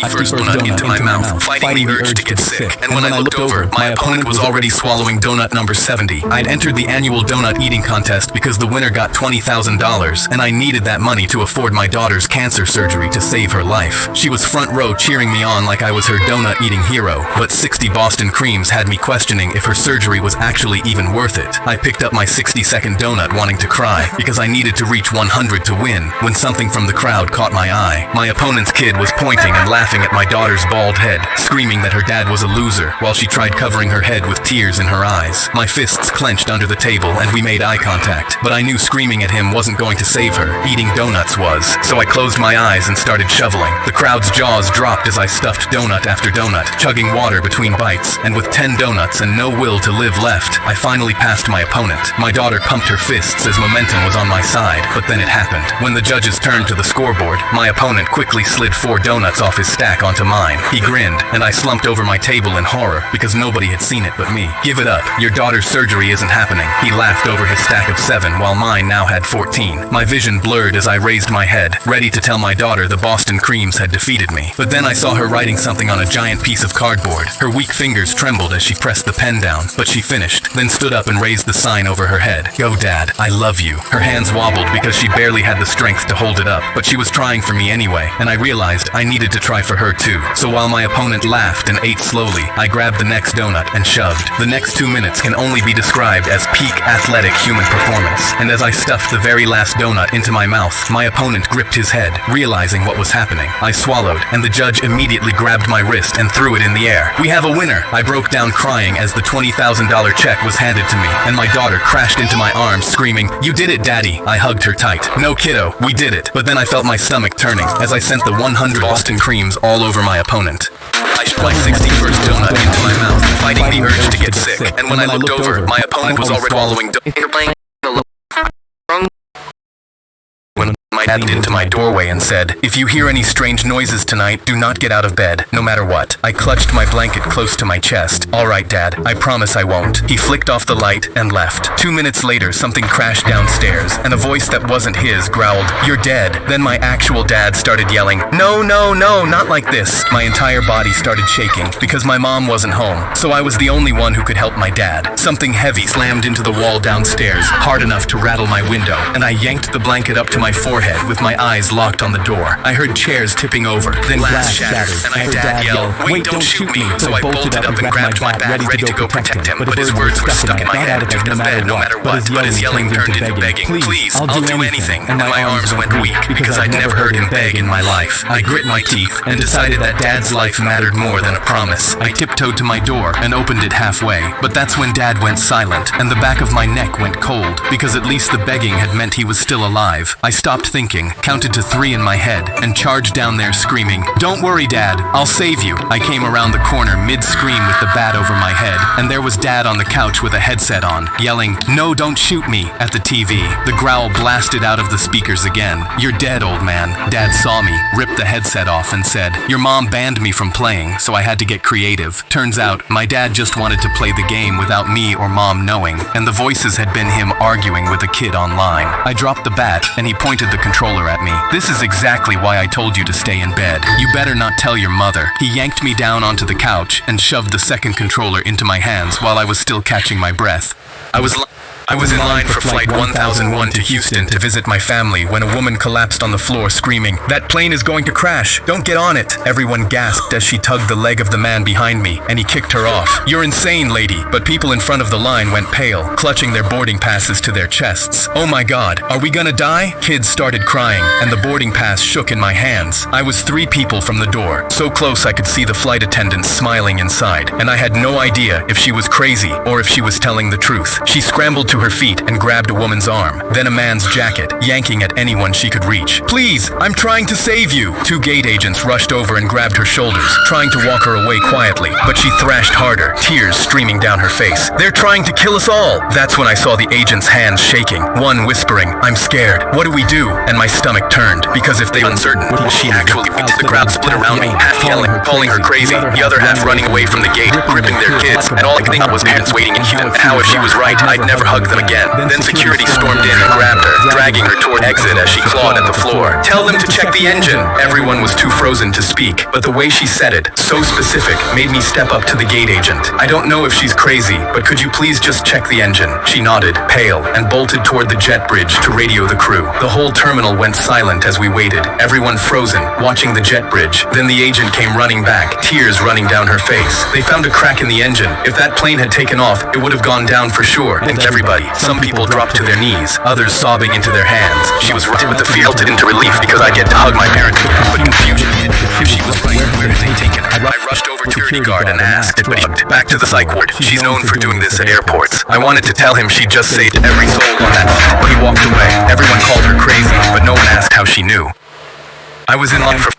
first donut into my mouth, fighting the urge to get sick. And when I looked over, my opponent was already swallowing donut number 70. I'd entered the annual donut eating contest because the winner got $20,000, and I needed that money to afford my daughter's cancer surgery to save her life. She was front row cheering me on like I was her donut eating hero, but 60 Boston creams had me questioning if her surgery was actually even worth it. I picked up my 60-second donut wanting to cry because I needed to reach 100 to win when something from the crowd caught my eye. My opponent's kid was pointing and laughing at my daughter's bald head, screaming that her dad was a loser while she tried covering her head with tears in her eyes. My fists clenched under the table and we made eye contact, but I knew screaming at him wasn't going to save her. Eating donuts was. So I closed my eyes and started shoveling. The crowd's jaws dropped as I stuffed donut after donut, chugging water between bites, and with 10 donuts and no will to live left, I finally passed my opponent. My daughter pumped her fists as momentum was on my side, but then it happened. When the judges turned to the scoreboard, my opponent quickly slid 4 donuts off his stack onto mine. He grinned, and I slumped over my table in horror because nobody had seen it but me. Give it up. Your daughter's surgery isn't happening. He laughed over his stack of 7 while mine now had 14. My vision blurred as I raised my head, ready to tell my daughter the Boston creams had defeated me. But then I saw her writing something on a giant piece of cardboard. Her weak fingers trembled as she pressed the pen down, but she finished, then stood up and raised the sign over her head. Go, Dad, I love you. Her hands wobbled because she barely had the strength to hold it up, but she was trying for me anyway, and I realized I needed to try for her too. So while my opponent laughed and ate slowly, I grabbed the next donut and shoved. The next 2 minutes can only be described as peak athletic human performance. And as I stuffed the very last donut into my mouth, my opponent gripped his head, realizing what was happening. I swallowed, and the judge immediately grabbed my wrist and threw it in the air. We have a winner! I broke down crying as the $20,000 check was handed to me, and my daughter crashed into my arms screaming, "You did it, Daddy!" I hugged her tight. No, kiddo, we did it. But then I felt my stomach turning as I sent the 100 Boston creams all over my opponent. I shoved my 61st donut into my mouth, fighting the urge to get sick. And when I looked over, my opponent was already swallowing my dad leaned into my doorway and said, "If you hear any strange noises tonight, do not get out of bed, no matter what." I clutched my blanket close to my chest. "All right, Dad, I promise I won't." He flicked off the light and left. 2 minutes later, something crashed downstairs, and a voice that wasn't his growled, "You're dead." Then my actual dad started yelling, "No, no, no, not like this." My entire body started shaking because my mom wasn't home, so I was the only one who could help my dad. Something heavy slammed into the wall downstairs, hard enough to rattle my window, and I yanked the blanket up to my forehead with my eyes locked on the door. I heard chairs tipping over, then glass shattered, and I heard Dad yell, "Wait, don't shoot me!" So I bolted up and grabbed my bat, ready to go protect him, but his words were stuck in my head, "Out of bed, no matter what." But his yelling turned into begging, "Please, I'll do anything," and my arms went weak because I'd never heard him beg in my life. I grit my teeth and decided that Dad's life mattered more than a promise. I tiptoed to my door and opened it halfway, but that's when Dad went silent, and the back of my neck went cold, because at least the begging had meant he was still alive. I stopped thinking, counted to 3 in my head, and charged down there screaming, "Don't worry, Dad, I'll save you." I came around the corner mid-scream with the bat over my head, and there was Dad on the couch with a headset on, yelling, "No, don't shoot me," at the TV. The growl blasted out of the speakers again. "You're dead, old man." Dad saw me, ripped the headset off, and said, "Your mom banned me from playing, so I had to get creative." Turns out, my dad just wanted to play the game without me or Mom knowing, and the voices had been him arguing with a kid online. I dropped the bat, and he pointed the controller at me. "This is exactly why I told you to stay in bed. You better not tell your mother." He yanked me down onto the couch and shoved the second controller into my hands while I was still catching my breath. I was in line for Flight 1001 to Houston to visit my family when a woman collapsed on the floor screaming, "That plane is going to crash! Don't get on it!" Everyone gasped as she tugged the leg of the man behind me, and he kicked her off. "You're insane, lady!" But people in front of the line went pale, clutching their boarding passes to their chests. "Oh my God, are we gonna die?" Kids started crying, and the boarding pass shook in my hands. I was 3 people from the door, so close I could see the flight attendant smiling inside, and I had no idea if she was crazy or if she was telling the truth. She scrambled to her feet and grabbed a woman's arm, then a man's jacket, yanking at anyone she could reach. "Please, I'm trying to save you!" 2 gate agents rushed over and grabbed her shoulders, trying to walk her away quietly, but she thrashed harder, tears streaming down her face. "They're trying to kill us all!" That's when I saw the agents' hands shaking, one whispering, "I'm scared. What do we do?" And my stomach turned, because if they were uncertain, she actually went to the crowd split around me, half yelling, calling her crazy, the other half running away from the gate, gripping their kids, and all I could think of was parents waiting in Houston, and how if she was right, I'd never hug shook them again. Then security stormed in and grabbed her, dragging her toward exit as she clawed at the floor. Tell them to check the engine! Everyone was too frozen to speak, but the way she said it, so specific, made me step up to the gate agent. I don't know if she's crazy, but could you please just check the engine? She nodded, pale, and bolted toward the jet bridge to radio the crew. The whole terminal went silent as we waited, everyone frozen, watching the jet bridge. Then the agent came running back, tears running down her face. They found a crack in the engine. If that plane had taken off, it would have gone down for sure. And everybody, some people dropped to their knees, others sobbing into their hands. She was right, but the fear melted into relief because I get to hug my parents again. But confusion hit. If she was right, where did they take her? I rushed over to security guard and asked, but he looked back to the psych ward. She's known for doing this at airports. I wanted to tell him she just saved every soul on that flight, but he walked away. Everyone called her crazy, but no one asked how she knew. I was in line for...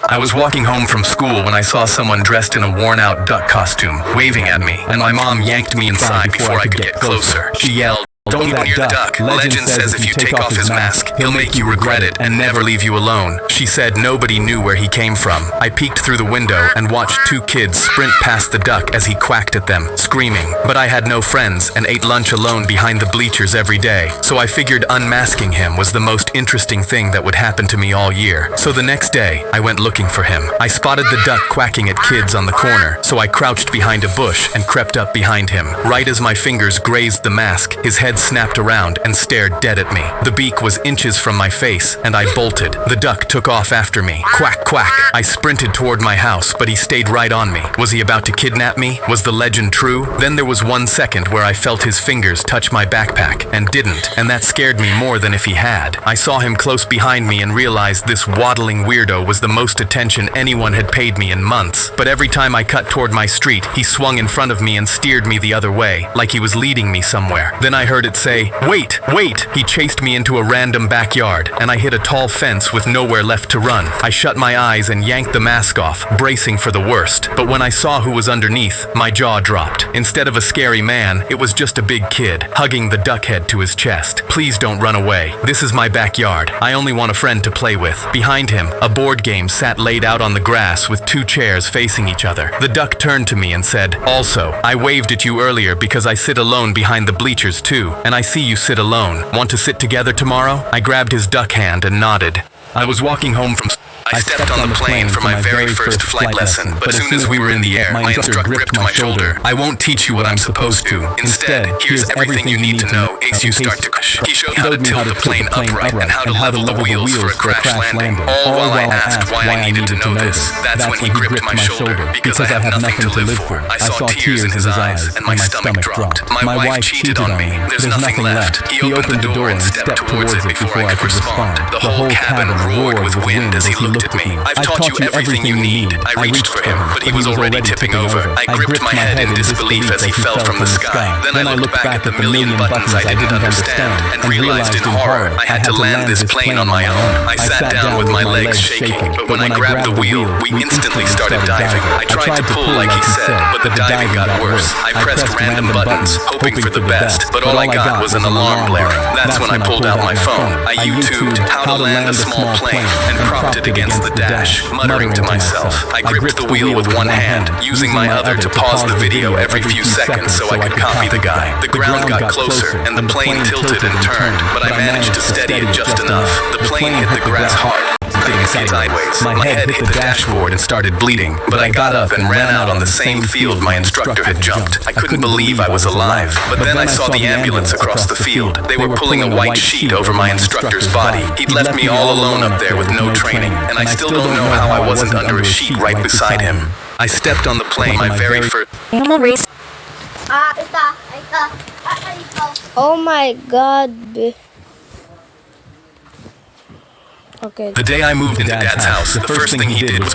I was walking home from school when I saw someone dressed in a worn-out duck costume, waving at me, and my mom yanked me inside before I could get closer. She yelled, "Don't go near the duck. Legend says if you take off his mask, he'll make you regret it and never leave you alone." She said nobody knew where he came from. I peeked through the window and watched two kids sprint past the duck as he quacked at them, screaming. But I had no friends and ate lunch alone behind the bleachers every day, so I figured unmasking him was the most interesting thing that would happen to me all year. So the next day, I went looking for him. I spotted the duck quacking at kids on the corner, so I crouched behind a bush and crept up behind him. Right as my fingers grazed the mask, his head snapped around and stared dead at me. The beak was inches from my face, and I bolted. The duck took off after me. Quack, quack. I sprinted toward my house, but he stayed right on me. Was he about to kidnap me? Was the legend true? Then there was 1 second where I felt his fingers touch my backpack, and didn't, and that scared me more than if he had. I saw him close behind me and realized this waddling weirdo was the most attention anyone had paid me in months. But every time I cut toward my street, he swung in front of me and steered me the other way, like he was leading me somewhere. Then I heard it say, "Wait, wait!" He chased me into a random backyard, and I hit a tall fence with nowhere left to run. I shut my eyes and yanked the mask off, bracing for the worst. But when I saw who was underneath, my jaw dropped. Instead of a scary man, it was just a big kid, hugging the duck head to his chest. "Please don't run away. This is my backyard. I only want a friend to play with." Behind him, a board game sat laid out on the grass with 2 chairs facing each other. The duck turned to me and said, "Also, I waved at you earlier because I sit alone behind the bleachers too, and I see you sit alone. Want to sit together tomorrow?" I grabbed his duck hand and nodded. I was walking home from... I stepped on the plane for my very first flight lesson, but as soon as we were in the air, my instructor gripped my shoulder. "I won't teach you what I'm supposed to. Instead, here's everything you need to know in case you start to crash." He showed me how to tilt the plane upright and how to level the wheels for a crash landing, all while I asked why I needed to know this. That's when he gripped my shoulder, because I have nothing to live for. I saw tears in his eyes, and my stomach dropped. My wife cheated on me. There's nothing left. He opened the door and stepped towards it before I could respond. The whole cabin roared with wind as he looked at me. "I've taught you everything you need." I reached for him, but he was already tipping over. I gripped my head in disbelief as he fell from the sky. Then I looked back at the million buttons I didn't understand and realized in horror I had to land this plane on my own. I sat down with my legs shaking, but when I grabbed the wheel, we instantly started diving. I tried to pull like he said, but the diving got worse. I pressed random buttons, hoping for the best, but all I got was an alarm blaring. That's when I pulled out my phone. I YouTubed how to land a small plane and propped it against the dash, muttering to myself. I gripped the wheel with one hand, using my other to pause the video every few seconds so I could copy the guy. The ground got closer, and the plane tilted and turned, but I managed to steady it just enough. The plane hit the grass hard, sideways. My head hit the dashboard and started bleeding, but I got up and ran out on the same field my instructor had jumped. I couldn't believe I was alive, but then I saw the ambulance across the field. They were pulling a white sheet over my instructor's body. He'd left me all alone up there with no training, and I still don't know how I wasn't under a sheet right beside him. I stepped on the plane, my very first... Oh my god. Okay. The day I moved into Dad's house, the first thing he did was